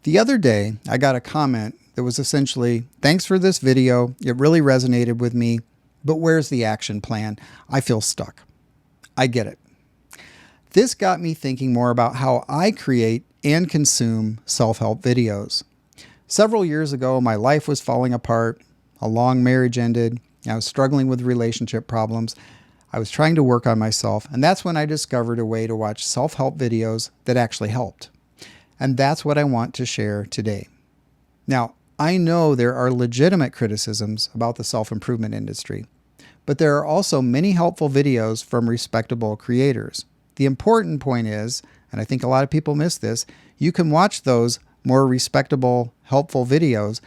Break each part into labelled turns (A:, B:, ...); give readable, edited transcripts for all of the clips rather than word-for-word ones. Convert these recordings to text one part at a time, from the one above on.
A: The other day, I got a comment that was essentially, "Thanks for this video. It really resonated with me, but where's the action plan? I feel stuck." I get it. This got me thinking more about how I create and consume self-help videos. Several years ago, my life was falling apart. A long marriage ended. I was struggling with relationship problems. I was trying to work on myself, and that's when I discovered a way to watch self-help videos that actually helped. And that's what I want to share today. Now, I know there are legitimate criticisms about the self-improvement industry, but there are also many helpful videos from respectable creators. The important point is, and I think a lot of people miss this, you can watch those more respectable, helpful videos,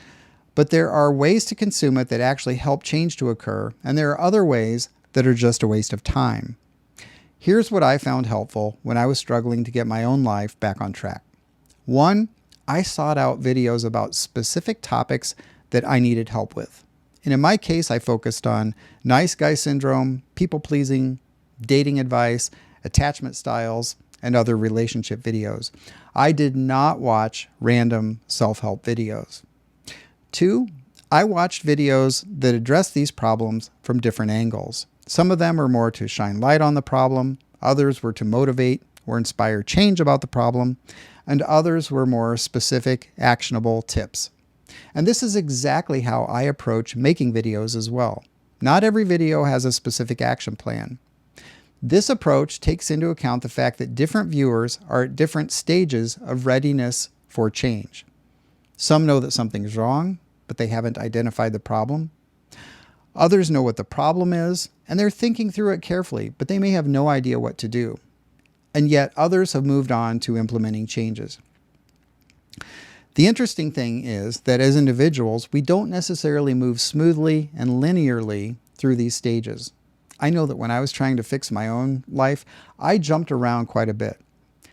A: but there are ways to consume it that actually help change to occur, and there are other ways that are just a waste of time. Here's what I found helpful when I was struggling to get my own life back on track. One, I sought out videos about specific topics that I needed help with. And in my case, I focused on nice guy syndrome, people pleasing, dating advice, attachment styles, and other relationship videos. I did not watch random self-help videos. Two, I watched videos that address these problems from different angles. Some of them are more to shine light on the problem, others were to motivate or inspire change about the problem, and others were more specific, actionable tips. And this is exactly how I approach making videos as well. Not every video has a specific action plan. This approach takes into account the fact that different viewers are at different stages of readiness for change. Some know that something is wrong, but they haven't identified the problem. Others know what the problem is, and they're thinking through it carefully, but they may have no idea what to do. And yet others have moved on to implementing changes. The interesting thing is that as individuals, we don't necessarily move smoothly and linearly through these stages. I know that when I was trying to fix my own life, I jumped around quite a bit.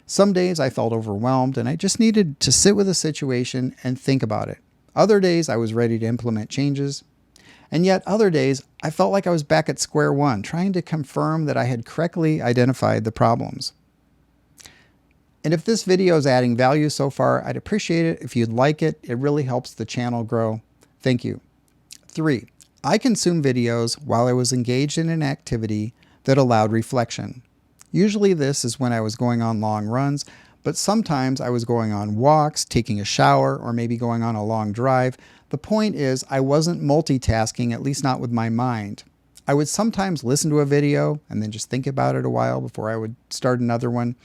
A: Some days I felt overwhelmed and I just needed to sit with a situation and think about it. Other days I was ready to implement changes. And yet other days I felt like I was back at square one, trying to confirm that I had correctly identified the problems. And if this video is adding value so far, I'd appreciate it if you'd like it. It really helps the channel grow. Thank you. 3, I consumed videos while I was engaged in an activity that allowed reflection. Usually this is when I was going on long runs, but sometimes I was going on walks, taking a shower, or maybe going on a long drive. The point is I wasn't multitasking, at least not with my mind. I would sometimes listen to a video and then just think about it a while before I would start another one.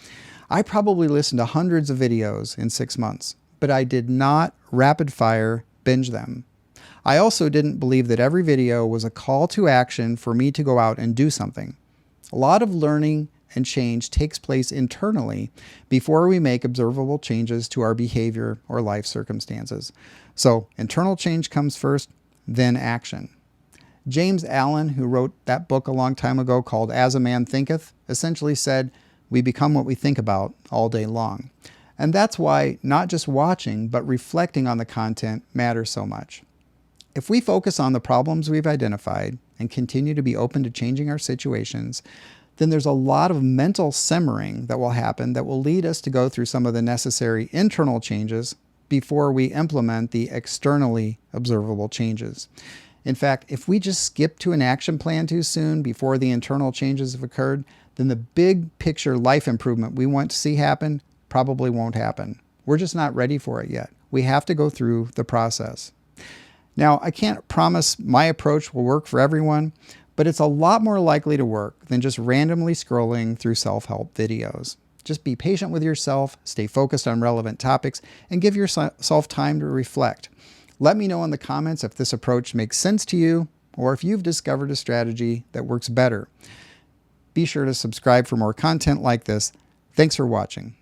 A: I probably listened to hundreds of videos in 6 months, but I did not rapid fire binge them. I also didn't believe that every video was a call to action for me to go out and do something. A lot of learning and change takes place internally before we make observable changes to our behavior or life circumstances. So internal change comes first, then action. James Allen, who wrote that book a long time ago called As a Man Thinketh, essentially said, we become what we think about all day long. And that's why not just watching, but reflecting on the content matters so much. If we focus on the problems we've identified and continue to be open to changing our situations, then there's a lot of mental simmering that will happen that will lead us to go through some of the necessary internal changes before we implement the externally observable changes. In fact, if we just skip to an action plan too soon before the internal changes have occurred, then the big picture life improvement we want to see happen probably won't happen. We're just not ready for it yet. We have to go through the process. Now, I can't promise my approach will work for everyone, but it's a lot more likely to work than just randomly scrolling through self-help videos. Just be patient with yourself, stay focused on relevant topics, and give yourself time to reflect. Let me know in the comments if this approach makes sense to you or if you've discovered a strategy that works better. Be sure to subscribe for more content like this. Thanks for watching.